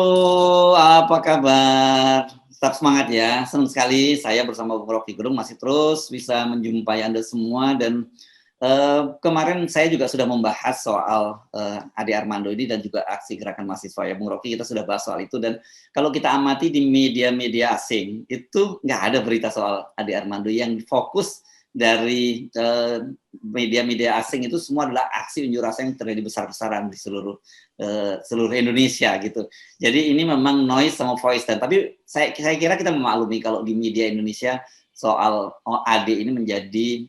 Halo, apa kabar? Tetap semangat ya, senang sekali saya bersama Bung Rocky Gerung masih terus bisa menjumpai Anda semua dan kemarin saya juga sudah membahas soal Ade Armando ini dan juga aksi gerakan mahasiswa ya Bung Rocky, kita sudah bahas soal itu dan kalau kita amati di media-media asing itu nggak ada berita soal Ade Armando, yang fokus dari media-media asing itu semua adalah aksi unjuk rasa yang terjadi besar-besaran di seluruh Indonesia gitu. Jadi ini memang noise sama voice, dan tapi saya kira kita memaklumi kalau di media Indonesia soal AD ini menjadi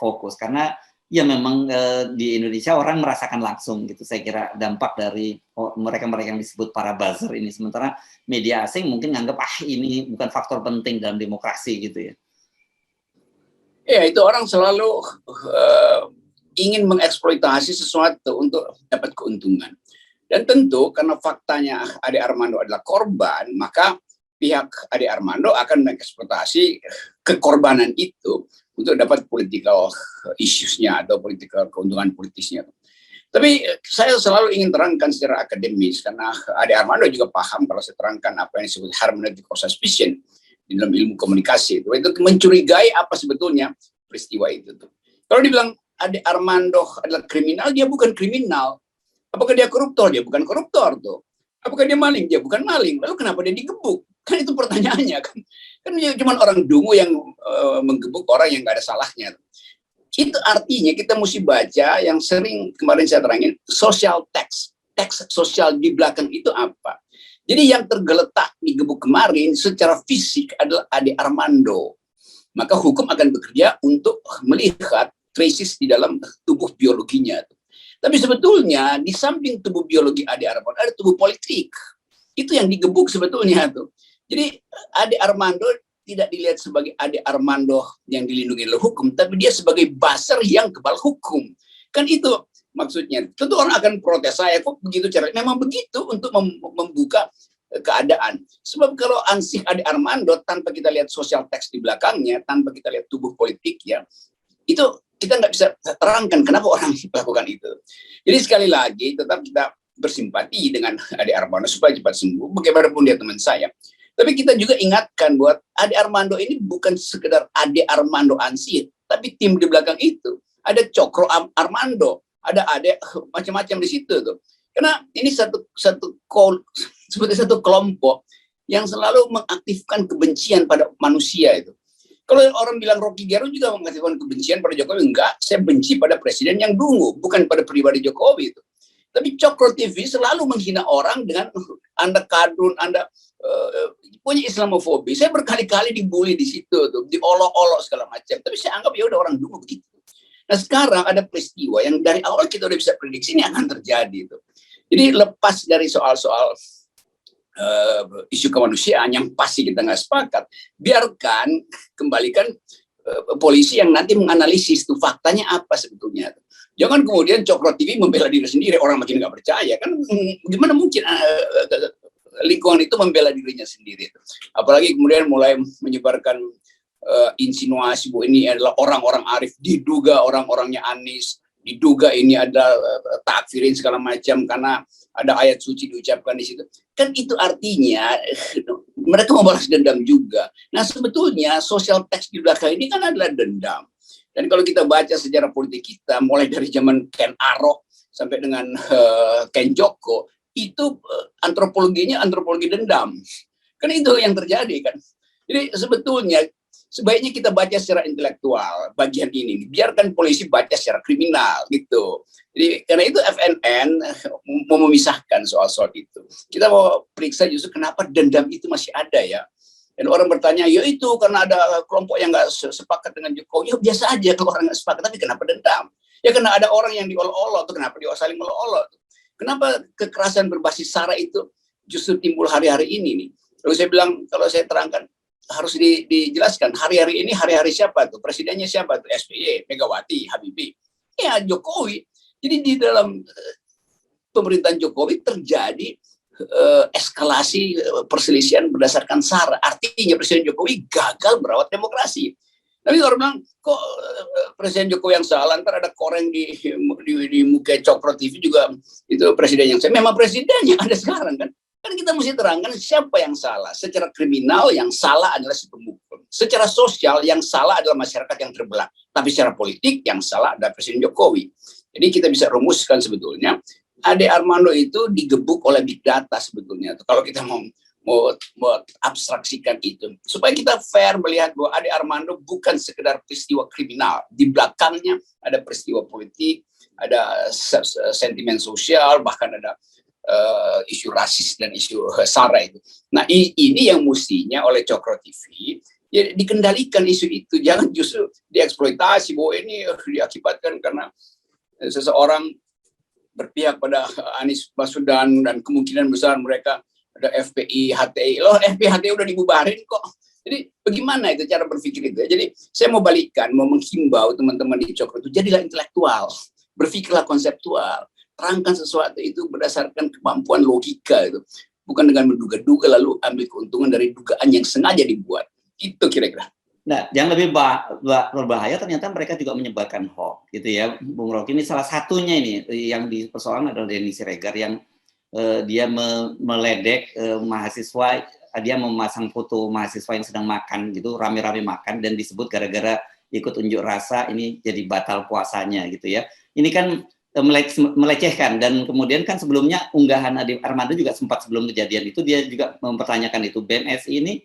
fokus karena ya memang di Indonesia orang merasakan langsung gitu. Saya kira dampak dari mereka-mereka yang disebut para buzzer ini, sementara media asing mungkin nganggap ini bukan faktor penting dalam demokrasi gitu ya. Ya, itu orang selalu ingin mengeksploitasi sesuatu untuk dapat keuntungan. Dan tentu karena faktanya Ade Armando adalah korban, maka pihak Ade Armando akan mengeksploitasi kekorbanan itu untuk dapat political issues-nya atau political keuntungan politisnya. Tapi saya selalu ingin terangkan secara akademis, karena Ade Armando juga paham kalau saya terangkan apa yang disebut hermeneutic of suspicion di dalam ilmu komunikasi itu mencurigai apa sebetulnya peristiwa itu tuh. Kalau dibilang Ade Armando adalah kriminal, dia bukan kriminal. Apakah dia koruptor? Dia bukan koruptor tuh. Apakah dia maling? Dia bukan maling. Lalu kenapa dia digebuk? Kan itu pertanyaannya kan. Kan cuma orang dungu yang menggebuk orang yang nggak ada salahnya. Itu artinya kita mesti baca yang sering kemarin saya terangin, social text. Teks sosial di belakang itu apa? Jadi yang tergeletak di gebuk kemarin secara fisik adalah Ade Armando. Maka hukum akan bekerja untuk melihat traces di dalam tubuh biologinya. Tapi sebetulnya di samping tubuh biologi Ade Armando ada tubuh politik. Itu yang digebuk sebetulnya tuh. Jadi Ade Armando tidak dilihat sebagai Ade Armando yang dilindungi oleh hukum, tapi dia sebagai buzzer yang kebal hukum. Kan itu maksudnya. Tentu orang akan protes, saya kok begitu caranya. Memang begitu untuk membuka keadaan. Sebab kalau ansih Ade Armando tanpa kita lihat sosial teks di belakangnya, tanpa kita lihat tubuh politiknya, itu kita nggak bisa terangkan kenapa orang melakukan itu. Jadi sekali lagi tetap kita bersimpati dengan Ade Armando supaya cepat sembuh, bagaimanapun dia teman saya. Tapi kita juga ingatkan buat Ade Armando ini bukan sekedar Ade Armando ansih, tapi tim di belakang itu. Ada Cokro Armando, ada Ade macam-macam di situ tuh. Karena ini seperti satu kelompok yang selalu mengaktifkan kebencian pada manusia itu. Kalau orang bilang Rocky Gerung juga mengaktifkan kebencian pada Jokowi, enggak, saya benci pada presiden yang dungu, bukan pada pribadi Jokowi itu. Tapi Cokro TV selalu menghina orang dengan Anda kadrun, Anda punya Islamofobi. Saya berkali-kali dibully di situ tuh, diolok-olok segala macam. Tapi saya anggap ya udah orang dungu begitu. Nah sekarang ada peristiwa yang dari awal kita udah bisa prediksi ini akan terjadi tuh. Jadi lepas dari soal-soal isu kemanusiaan yang pasti kita nggak sepakat, biarkan kembalikan polisi yang nanti menganalisis tuh faktanya apa sebetulnya. Jangan kemudian Cokro TV membela diri sendiri, orang makin nggak percaya kan. Gimana mungkin lingkungan itu membela dirinya sendiri? Apalagi kemudian mulai menyebarkan insinuasi bahwa ini adalah orang-orang arif, diduga orang-orangnya Anies, diduga ini ada takfirin segala macam karena ada ayat suci diucapkan di situ. Kan itu artinya mereka membalas dendam juga. Nah sebetulnya social text di belakang ini kan adalah dendam. Dan kalau kita baca sejarah politik kita, mulai dari zaman Ken Arok sampai dengan Ken Joko, itu antropologinya antropologi dendam. Kan itu yang terjadi kan. Jadi sebetulnya sebaiknya kita baca secara intelektual bagian ini, biarkan polisi baca secara kriminal gitu. Jadi karena itu FNN mau memisahkan soal-soal itu. Kita mau periksa justru kenapa dendam itu masih ada ya. Dan orang bertanya, ya itu karena ada kelompok yang nggak sepakat dengan Jokowi. Ya biasa aja kalau orang nggak sepakat, tapi kenapa dendam? Ya karena ada orang yang diolok-olok, tuh kenapa dia saling melolok? Kenapa kekerasan berbasis SARA itu justru timbul hari-hari ini nih? Lalu saya bilang, kalau saya terangkan, harus dijelaskan hari-hari ini hari-hari siapa tuh? Presidennya siapa tuh? SBY, Megawati, Habibie. Ya Jokowi. Jadi di dalam pemerintahan Jokowi terjadi eskalasi perselisihan berdasarkan SARA. Artinya Presiden Jokowi gagal merawat demokrasi. Tapi orang bilang, kok Presiden Jokowi yang salah, ntar ada koreng di muka Cokro TV juga, itu presiden yang saya. Memang presiden yang ada sekarang kan. Kan kita kita mesti terangkan siapa yang salah. Secara kriminal yang salah adalah si pemukul. Secara sosial yang salah adalah masyarakat yang terbelah. Tapi secara politik yang salah adalah Presiden Jokowi. Jadi kita bisa rumuskan sebetulnya Ade Armando itu digebuk oleh big data sebetulnya. Kalau kita mau abstraksikan itu, supaya kita fair melihat bahwa Ade Armando bukan sekedar peristiwa kriminal. Di belakangnya ada peristiwa politik, ada sentimen sosial, bahkan ada isu rasis dan isu SARA itu. Nah ini yang mestinya oleh Cokro TV ya dikendalikan isu itu, jangan justru dieksploitasi bahwa ini diakibatkan karena seseorang berpihak pada Anies Baswedan dan kemungkinan besar mereka ada FPI, HTI. Loh FPI, HTI udah dibubarin kok. Jadi bagaimana itu cara berpikir itu? Jadi saya mau balikan, mau menghimbau teman-teman di Cokro itu jadilah intelektual, berpikirlah konseptual. Terangkan sesuatu itu berdasarkan kemampuan logika itu, bukan dengan menduga-duga lalu ambil keuntungan dari dugaan yang sengaja dibuat. Itu kira-kira. Nah, yang lebih berbahaya ternyata mereka juga menyebarkan hoax, gitu ya, Bung Rocky. Ini salah satunya ini yang dipersoalkan adalah Denny Siregar yang dia meledek mahasiswa, dia memasang foto mahasiswa yang sedang makan gitu, rame-rame makan dan disebut gara-gara ikut unjuk rasa ini jadi batal puasanya gitu ya. Ini kan melecehkan dan kemudian kan sebelumnya unggahan Ade Armando juga sempat sebelum kejadian itu dia juga mempertanyakan itu BMSI ini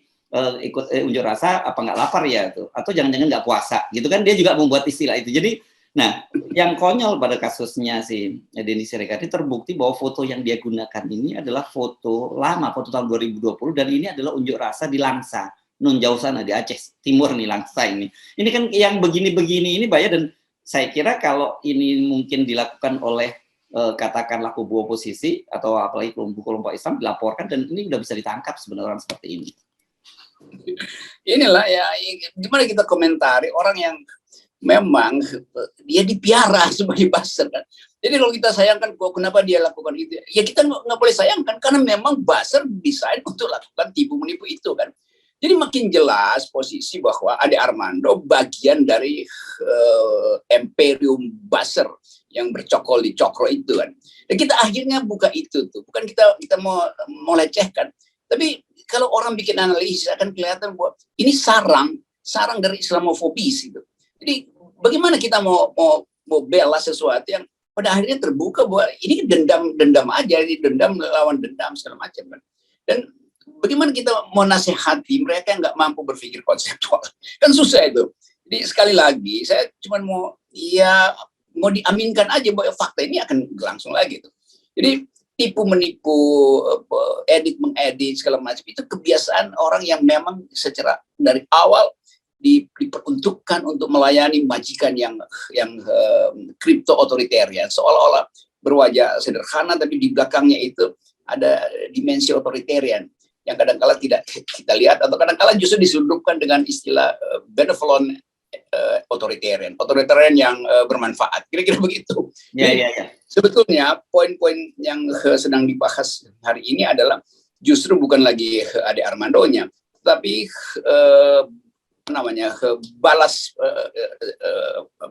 ikut unjuk rasa apa nggak lapar ya tuh atau jangan-jangan nggak puasa gitu kan, dia juga membuat istilah itu. Jadi nah yang konyol pada kasusnya si Denny Siregar ini terbukti bahwa foto yang dia gunakan ini adalah foto lama, foto tahun 2020 dan ini adalah unjuk rasa di Langsa, Nun jauh sana di Aceh Timur nih Langsa ini kan yang begini-begini ini Mbak ya. Dan saya kira kalau ini mungkin dilakukan oleh katakanlah kubu oposisi atau apalagi kelompok Islam dilaporkan dan ini udah bisa ditangkap sebenarnya orang seperti ini. Inilah ya gimana kita komentari orang yang memang dia dipiara sebagai buzzer kan. Jadi kalau kita sayangkan kenapa dia lakukan itu, ya kita nggak boleh sayangkan karena memang buzzer desain untuk lakukan tipu menipu itu kan. Jadi makin jelas posisi bahwa Ade Armando bagian dari imperium buzzer yang bercokol di Cokro itu kan. Dan kita akhirnya buka itu tuh, bukan kita mau lecehkan, tapi kalau orang bikin analisis akan kelihatan bahwa ini sarang dari Islamofobis itu. Jadi bagaimana kita mau bela sesuatu yang pada akhirnya terbuka bahwa ini dendam aja, dendam lawan dendam segala macam kan. Dan bagaimana kita mau nasihati mereka yang nggak mampu berpikir konseptual, kan susah itu. Jadi sekali lagi saya cuma mau diaminkan aja bahwa fakta ini akan berlangsung lagi tuh. Jadi tipu menipu, edit mengedit segala macam itu kebiasaan orang yang memang secara dari awal diperuntukkan untuk melayani majikan yang kripto otoritarian, seolah-olah berwajah sederhana tapi di belakangnya itu ada dimensi otoritarian yang kadang-kala tidak kita lihat atau kadang-kala justru diselundupkan dengan istilah benevolent otoritarian yang bermanfaat, kira-kira begitu. Ya. Sebetulnya poin-poin yang sedang dibahas hari ini adalah justru bukan lagi Ade Armandonya, tapi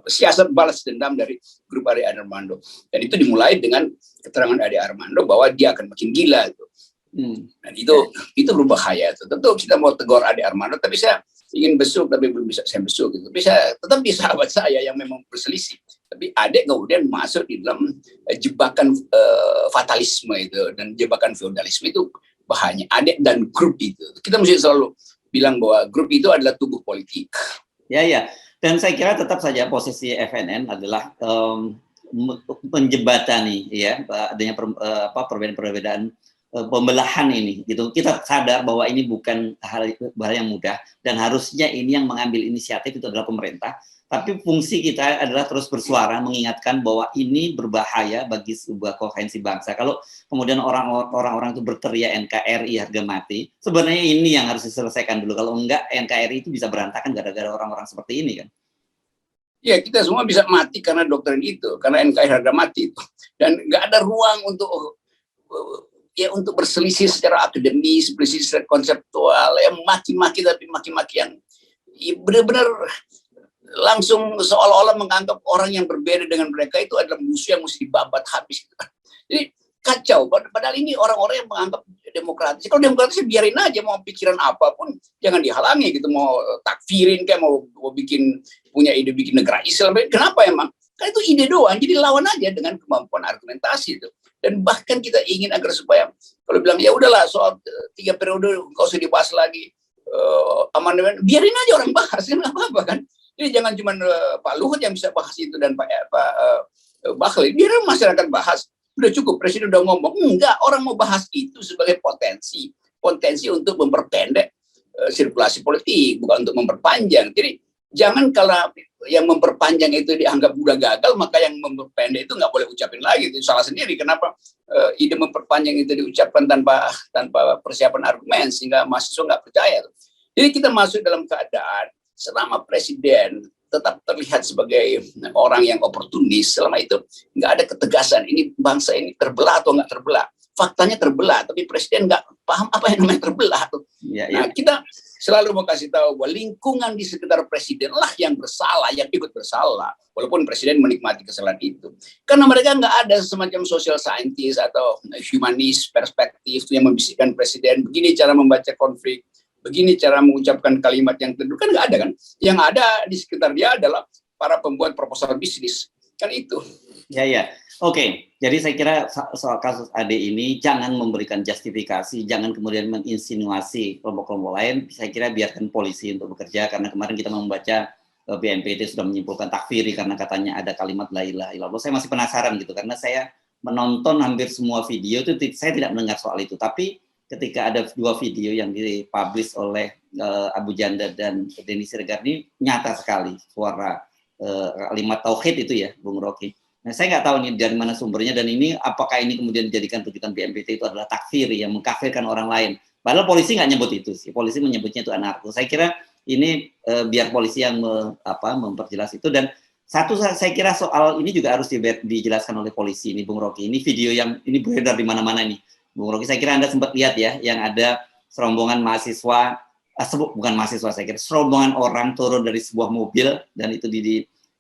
siasat balas dendam dari grup Ade Armando. Dan itu dimulai dengan keterangan Ade Armando bahwa dia akan makin gila itu. Dan itu berbahaya. Tentu kita mau tegur Ade Armando, tapi saya ingin besuk tapi belum bisa saya besuk gitu. Tetap di sahabat saya yang memang berselisih. Tapi Ade kemudian masuk di dalam jebakan fatalisme itu dan jebakan feodalisme itu bahayanya. Ade dan grup itu. Kita mesti selalu bilang bahwa grup itu adalah tubuh politik. Ya. Dan saya kira tetap saja posisi FNN adalah menjembatani ya adanya perbedaan pembelahan ini gitu. Kita sadar bahwa ini bukan hal yang mudah dan harusnya ini yang mengambil inisiatif itu adalah pemerintah. Tapi fungsi kita adalah terus bersuara mengingatkan bahwa ini berbahaya bagi sebuah koherensi bangsa. Kalau kemudian orang-orang itu berteriak NKRI harga mati, sebenarnya ini yang harus diselesaikan dulu. Kalau enggak NKRI itu bisa berantakan gara-gara orang-orang seperti ini kan. Ya, kita semua bisa mati karena doktrin itu, karena NKRI harga mati itu. Dan nggak ada ruang untuk berselisih secara akademis, berselisih secara konseptual, yang maki-maki tapi maki-maki yang benar-benar langsung seolah-olah menganggap orang yang berbeda dengan mereka itu adalah musuh yang mesti dibabat habis. Jadi kacau. Padahal ini orang-orang yang menganggap demokratis. Kalau demokratis biarin aja, mau pikiran apapun jangan dihalangi gitu, mau takfirin kayak mau bikin punya ide bikin negara Islam. Kenapa emang? Kan itu ide doang, jadi lawan aja dengan kemampuan argumentasi itu. Dan bahkan kita ingin agar supaya kalau bilang ya udahlah soal 3 periode nggak usah dibahas lagi, amandemen, biarin aja orang bahas, nggak apa-apa kan. Jadi jangan cuma Pak Luhut yang bisa bahas itu dan Pak Bahlil, biarin masyarakat bahas. Udah cukup, Presiden udah ngomong. Enggak, orang mau bahas itu sebagai potensi untuk memperpendek sirkulasi politik, bukan untuk memperpanjang. Jadi jangan kalau yang memperpanjang itu dianggap udah gagal, maka yang memperpendek itu nggak boleh ucapin lagi. Itu salah sendiri. Kenapa ide memperpanjang itu diucapkan tanpa persiapan argumen, sehingga mahasiswa nggak percaya. Jadi kita masuk dalam keadaan selama Presiden tetap terlihat sebagai orang yang oportunis, selama itu nggak ada ketegasan, ini bangsa ini terbelah atau nggak terbelah. Faktanya terbelah, tapi Presiden nggak paham apa yang namanya terbelah. Nah, kita selalu mau kasih tahu bahwa lingkungan di sekitar Presiden lah yang bersalah, yang ikut bersalah, walaupun Presiden menikmati kesalahan itu. Karena mereka nggak ada semacam social scientist atau humanis perspektif yang membisikkan Presiden, begini cara membaca konflik, begini cara mengucapkan kalimat yang teduh, kan nggak ada kan. Yang ada di sekitar dia adalah para pembuat proposal bisnis, kan itu. Ya. Oke, jadi saya kira soal kasus Ade ini jangan memberikan justifikasi, jangan kemudian menginsinuasi kelompok-kelompok lain. Saya kira biarkan polisi untuk bekerja, karena kemarin kita membaca BNPT sudah menyimpulkan takfiri karena katanya ada kalimat la ilaha illallah. Saya masih penasaran gitu, karena saya menonton hampir semua video itu, saya tidak mendengar soal itu. Tapi ketika ada 2 video yang dipublish oleh Abu Janda dan Denny Siregar, ini nyata sekali suara kalimat tauhid itu ya, Bung Rocky. Nah, saya nggak tahu nih dari mana sumbernya, dan ini apakah ini kemudian dijadikan rujukan BNPT itu adalah takfir yang mengkafirkan orang lain. Padahal polisi nggak nyebut itu sih, polisi menyebutnya itu anarko. Saya kira ini biar polisi yang memperjelas itu. Dan satu saya kira soal ini juga harus dijelaskan oleh polisi ini, Bung Rocky. Ini video yang ini beredar di mana-mana nih, Bung Rocky. Saya kira Anda sempat lihat ya, yang ada serombongan mahasiswa, bukan mahasiswa, saya kira serombongan orang turun dari sebuah mobil, dan itu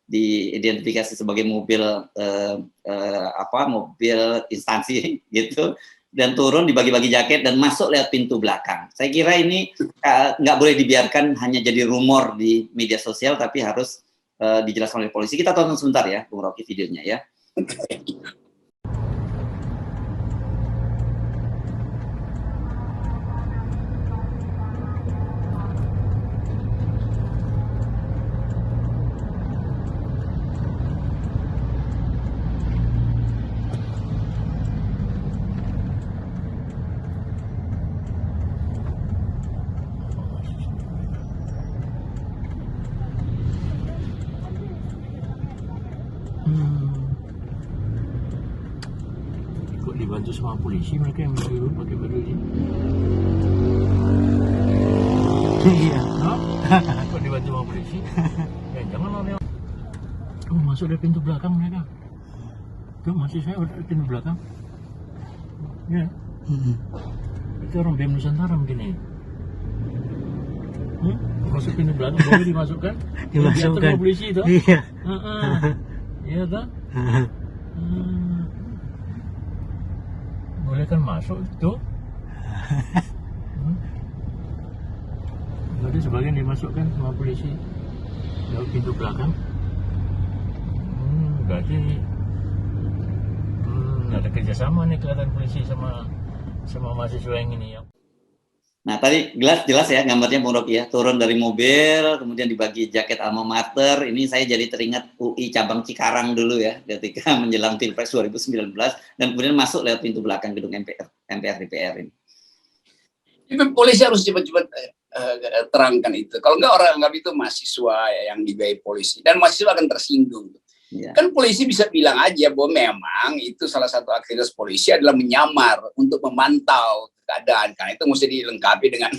diidentifikasi sebagai mobil mobil instansi gitu, dan turun dibagi-bagi jaket dan masuk lewat pintu belakang. Saya kira ini nggak boleh dibiarkan hanya jadi rumor di media sosial, tapi harus dijelaskan oleh polisi. Kita tonton sebentar ya, Bung Rocky, videonya ya. Kok dibantu sama polisi mereka yang pakai baju ini? Iya. Kok dibantu sama polisi? Ya jangan orang. Oh, masuk dari pintu belakang mereka. Tuh masih saya dari pintu belakang. Ya. Itu orang BEM Nusantara mungkin ini. Masuk pintu belakang boleh dimasukkan? Dimasukkan. Polisi itu. Iya. Iya toh? Boleh kan masuk itu? Jadi sebagian dimasukkan sama polisi lewat pintu belakang. Berarti ada kerjasama nih kelihatan polisi sama mahasiswa yang ini ya. Nah, tadi jelas ya gambarnya, Bung Rocky ya, turun dari mobil, kemudian dibagi jaket alma mater. Ini saya jadi teringat UI cabang Cikarang dulu ya, ketika menjelang Pilpres 2019, dan kemudian masuk lewat pintu belakang gedung MPR DPR ini. Itu polisi harus cepat-cepat terangkan itu. Kalau nggak orang anggap itu mahasiswa yang dibayar polisi, dan mahasiswa akan tersinggung. Ya. Kan polisi bisa bilang aja bahwa memang itu salah satu aktivitas polisi adalah menyamar untuk memantau keadaan, karena itu mesti dilengkapi dengan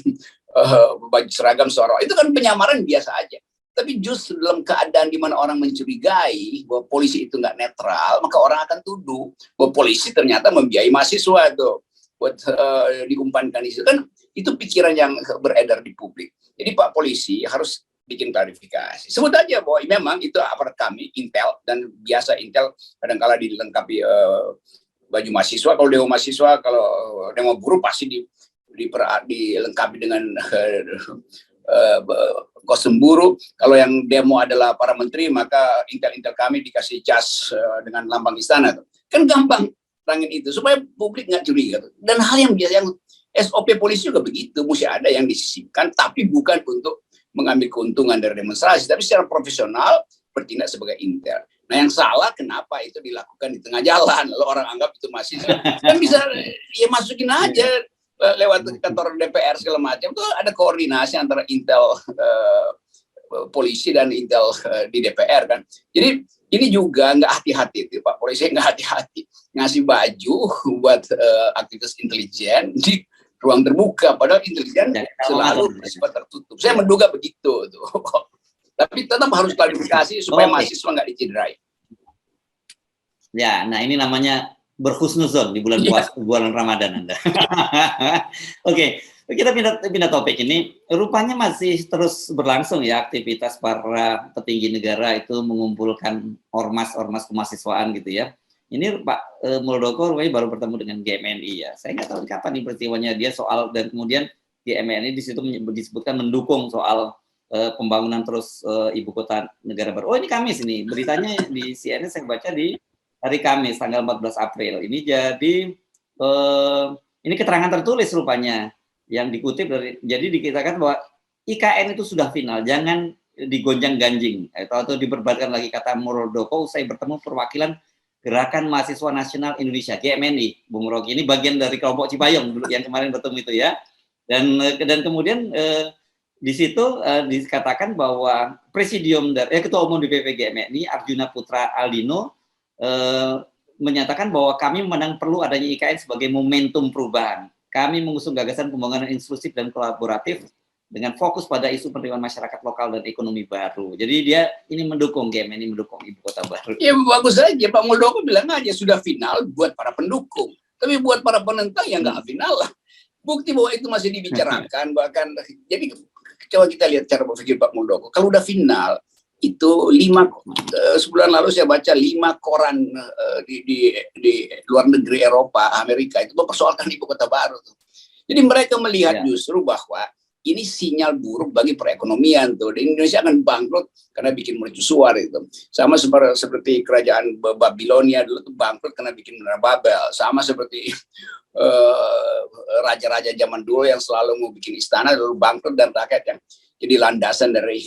baju seragam seorang. Itu kan penyamaran biasa aja. Tapi justru dalam keadaan di mana orang mencurigai bahwa polisi itu nggak netral, maka orang akan tuduh bahwa polisi ternyata membiayai mahasiswa itu buat diumpankan itu. Kan itu pikiran yang beredar di publik. Jadi Pak Polisi harus bikin klarifikasi. Sebut aja bahwa memang itu aparat kami, Intel, dan biasa Intel kadang-kala dilengkapi baju mahasiswa, kalau demo mahasiswa, kalau demo buruh pasti dilengkapi dengan kostum buruh. Kalau yang demo adalah para menteri, maka intel-intel kami dikasih jas dengan lambang istana. Kan gampang terangin itu supaya publik nggak curiga. Dan hal yang biasa, yang SOP polisi juga begitu, mesti ada yang disisipkan, tapi bukan untuk mengambil keuntungan dari demonstrasi, tapi secara profesional bertindak sebagai intel. Nah, yang salah kenapa itu dilakukan di tengah jalan, lalu orang anggap itu masih kan bisa ya masukin aja lewat kantor DPR segala macam. Itu ada koordinasi antara intel polisi dan intel di DPR kan. Jadi ini juga nggak hati-hati, Pak polisi nggak hati-hati ngasih baju buat aktivis intelijen di ruang terbuka, padahal intelijen selalu bersifat tertutup. Saya menduga begitu tuh. Tapi tetap harus klarifikasi supaya mahasiswa nggak dicederai. Ya, nah ini namanya berhusnuzon di bulan puasa, bulan Ramadan Anda. Oke, kita pindah topik ini. Rupanya masih terus berlangsung ya aktivitas para petinggi negara itu mengumpulkan ormas-ormas kemahasiswaan gitu ya. Ini Pak Muldoko baru bertemu dengan GMNI ya. Saya nggak tahu kapan nih peristiwanya dia soal, dan kemudian GMNI di situ disebutkan mendukung soal pembangunan terus ibu kota negara baru. Oh ini Kamis ini beritanya di CNN saya baca di hari Kamis tanggal 14 April. Ini jadi ini keterangan tertulis rupanya yang dikutip dari, jadi dikatakan bahwa IKN itu sudah final, jangan digonjang-ganjing atau diperdebatkan lagi, kata Muldoko usai bertemu perwakilan Gerakan Mahasiswa Nasional Indonesia GMNI. Bung Rocky ini bagian dari kelompok Cipayung dulu yang kemarin bertemu itu ya. Dan kemudian di situ dikatakan bahwa Presidium dari Ketua Umum DPP GMNI Arjuna Putra Aldino menyatakan bahwa kami memandang perlu adanya IKN sebagai momentum perubahan. Kami mengusung gagasan pembangunan inklusif dan kolaboratif dengan fokus pada isu penerimaan masyarakat lokal dan ekonomi baru. Jadi dia ini mendukung GMNI, mendukung ibu kota baru. Ya bagus aja, Pak Muldoko bilang aja sudah final buat para pendukung. Tapi buat para penentang ya nggak final lah. Bukti bahwa itu masih dibicarakan, bahkan jadi coba kita lihat cara berpikir Pak Muldoko. Kalau udah final, itu sebulan lalu saya baca 5 koran di luar negeri, Eropa, Amerika itu mempersoalkan ibu kota baru tuh. Jadi mereka melihat justru bahwa ini sinyal buruk bagi perekonomian tuh. Di Indonesia akan bangkrut karena bikin mercusuar itu. Sama seperti kerajaan Babilonia dulu tuh bangkrut karena bikin Menara Babel. Sama seperti raja-raja zaman dulu yang selalu mau bikin istana lalu bangkrut dan rakyat yang jadi landasan dari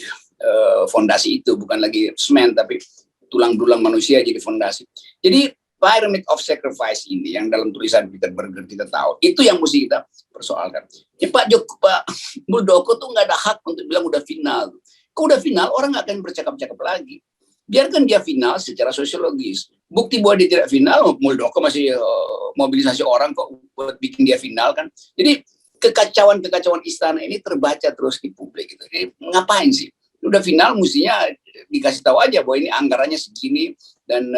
fondasi itu, bukan lagi semen tapi tulang belulang manusia jadi fondasi. Jadi pyramid of sacrifice ini yang dalam tulisan Peter Berger kita tahu, itu yang mesti kita persoalkan. Ya, Pak Muldoko tuh nggak ada hak untuk bilang udah final. Kalau udah final, orang nggak akan bercakap-cakap lagi. Biarkan dia final secara sosiologis. Bukti bahwa dia tidak final, Muldoko masih mobilisasi orang kok buat bikin dia final kan. Jadi kekacauan istana ini terbaca terus di publik. Gitu. Jadi ngapain sih? Udah final, mestinya dikasih tahu aja bahwa ini anggarannya segini dan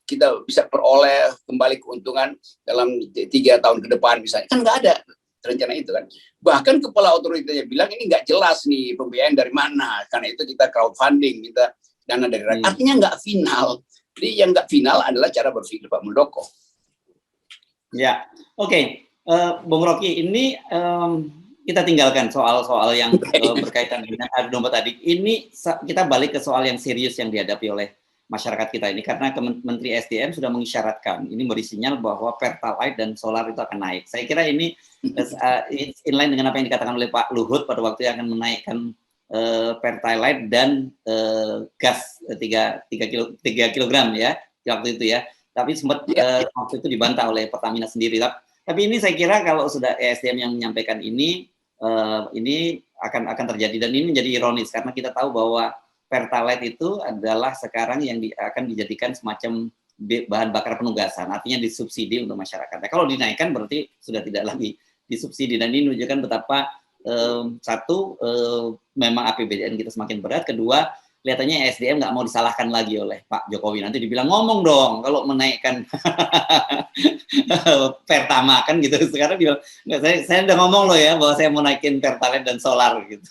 kita bisa peroleh kembali keuntungan dalam 3 tahun ke depan misalnya. Kan nggak ada rencana itu kan. Bahkan kepala otoritasnya bilang ini nggak jelas nih pembiayaan dari mana. Karena itu kita crowdfunding, kita dana dari rakyat. Artinya nggak final. Jadi yang nggak final adalah cara berpikir Pak Muldoko. Ya, oke. Bung Rocky, ini kita tinggalkan soal-soal yang berkaitan dengan adu domba tadi. Ini kita balik ke soal yang serius yang dihadapi oleh masyarakat kita ini, karena Menteri SDM sudah mengisyaratkan, ini beri sinyal bahwa Pertalite dan solar itu akan naik. Saya kira ini inline dengan apa yang dikatakan oleh Pak Luhut pada waktu yang akan menaikkan Pertalite dan gas 3 kilogram ya waktu itu ya. Tapi sempat waktu itu dibantah oleh Pertamina sendiri. Tapi ini saya kira kalau sudah SDM yang menyampaikan ini akan terjadi, dan ini menjadi ironis karena kita tahu bahwa Pertalite itu adalah sekarang yang akan dijadikan semacam bahan bakar penugasan, artinya disubsidi untuk masyarakat. Nah, kalau dinaikkan berarti sudah tidak lagi disubsidi, dan ini menunjukkan betapa memang APBN kita semakin berat. Kedua, kelihatannya SDM nggak mau disalahkan lagi oleh Pak Jokowi. Nanti dibilang ngomong dong kalau menaikkan Pertama kan gitu. Sekarang dibilang saya udah ngomong loh ya bahwa saya mau naikin Pertalite dan solar gitu.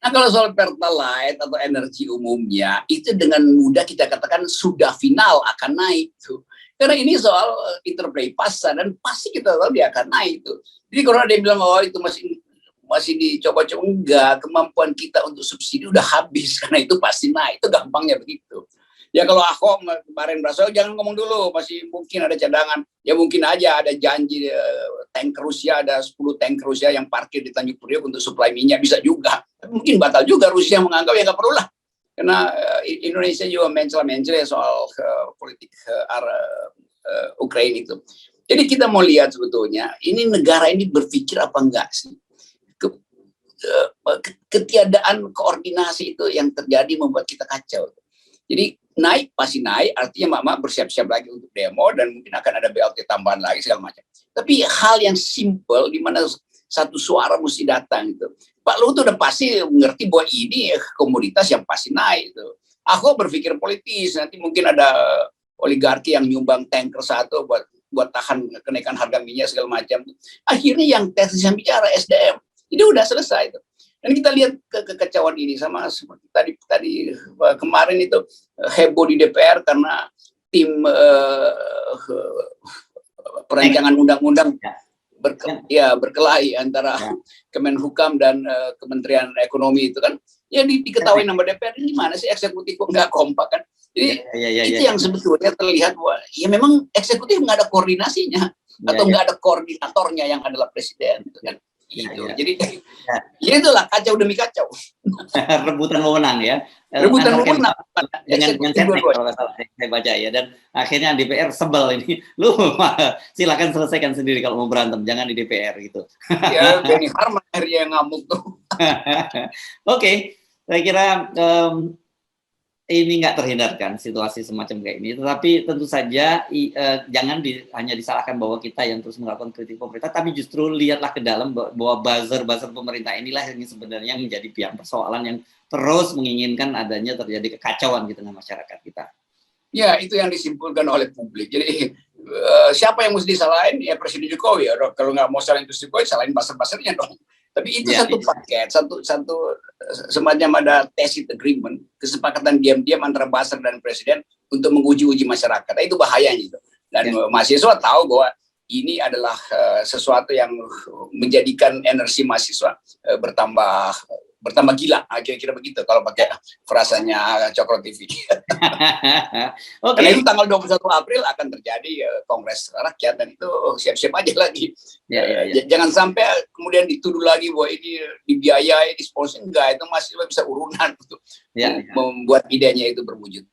Nah kalau soal Pertalite atau energi umumnya itu dengan mudah kita katakan sudah final akan naik tuh. Karena ini soal interplay pasar dan pasti kita tahu dia akan naik itu. Jadi kalau ada yang bilang oh itu masih dicoba-coba, enggak, kemampuan kita untuk subsidi udah habis karena itu pasti naik, itu gampangnya begitu. Ya kalau Ahok kemarin berasa jangan ngomong dulu, masih mungkin ada cadangan, ya mungkin aja ada janji tanker Rusia, ada 10 tanker Rusia yang parkir di Tanjung Priok untuk suplai minyak, bisa juga. Mungkin batal juga, Rusia menganggap ya nggak perlu lah. Karena Indonesia juga mencela-mencela soal politik Ukraina itu. Jadi kita mau lihat sebetulnya ini negara ini berpikir apa enggak sih? Ketiadaan koordinasi itu yang terjadi membuat kita kacau. Jadi naik pasti naik, artinya mama bersiap-siap lagi untuk demo dan mungkin akan ada BLT tambahan lagi segala macam. Tapi hal yang simple di mana satu suara mesti datang itu. Pak Luhut udah pasti mengerti bahwa ini komoditas yang pasti naik itu. Aku berpikir politis, nanti mungkin ada oligarki yang nyumbang tanker satu buat tahan kenaikan harga minyak segala macam. Akhirnya yang teknis yang bicara SDM. Ini udah selesai itu. Dan kita lihat kekacauan ini sama seperti tadi kemarin itu heboh di DPR karena tim perancangan undang-undang berkelahi antara Kemenhukam dan Kementerian Ekonomi itu kan. Ya diketahui nama DPR ini gimana sih eksekutif kok nggak kompak kan. Jadi itu yang sebetulnya terlihat bahwa ya memang eksekutif nggak ada koordinasinya atau nggak ada koordinatornya yang adalah presiden gitu kan. Jadi ya itulah kacau demi kacau. Rebutan wewenang ya. Rebutan wewenang dengan setnek kalau saya baca ya, dan akhirnya DPR sebel ini. Lu silakan selesaikan sendiri kalau mau berantem, jangan di DPR gitu. Ya Benny Harman akhirnya yang ngamuk tuh. Oke, saya kira ini nggak terhindarkan situasi semacam kayak ini, tetapi tentu saja jangan hanya disalahkan bahwa kita yang terus melakukan kritik pemerintah, tapi justru lihatlah ke dalam bahwa buzzer pemerintah inilah yang sebenarnya menjadi pihak persoalan yang terus menginginkan adanya terjadi kekacauan di tengah masyarakat kita. Ya, itu yang disimpulkan oleh publik. Jadi siapa yang mesti disalahin? Ya Presiden Jokowi. Ya, kalau nggak mau salahin Presiden Jokowi, salahin buzzer-buzzernya dong. Tapi itu satu paket, satu semacam ada tacit agreement, kesepakatan diam-diam antara buzzer dan presiden untuk menguji-uji masyarakat. Nah, itu bahayanya itu. Dan mahasiswa tahu bahwa ini adalah sesuatu yang menjadikan energi mahasiswa bertambah gila, kira-kira begitu kalau pakai frasanya Cokro TV. Karena itu tanggal 21 April akan terjadi Kongres Rakyat dan itu siap-siap aja lagi. Jangan sampai kemudian dituduh lagi bahwa ini dibiayai, disponsor, enggak, itu masih bisa urunan untuk membuat idenya itu berwujud.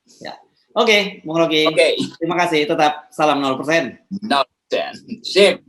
Oke, Bung Rocky. Terima kasih, tetap salam 0%. 0%. Sip.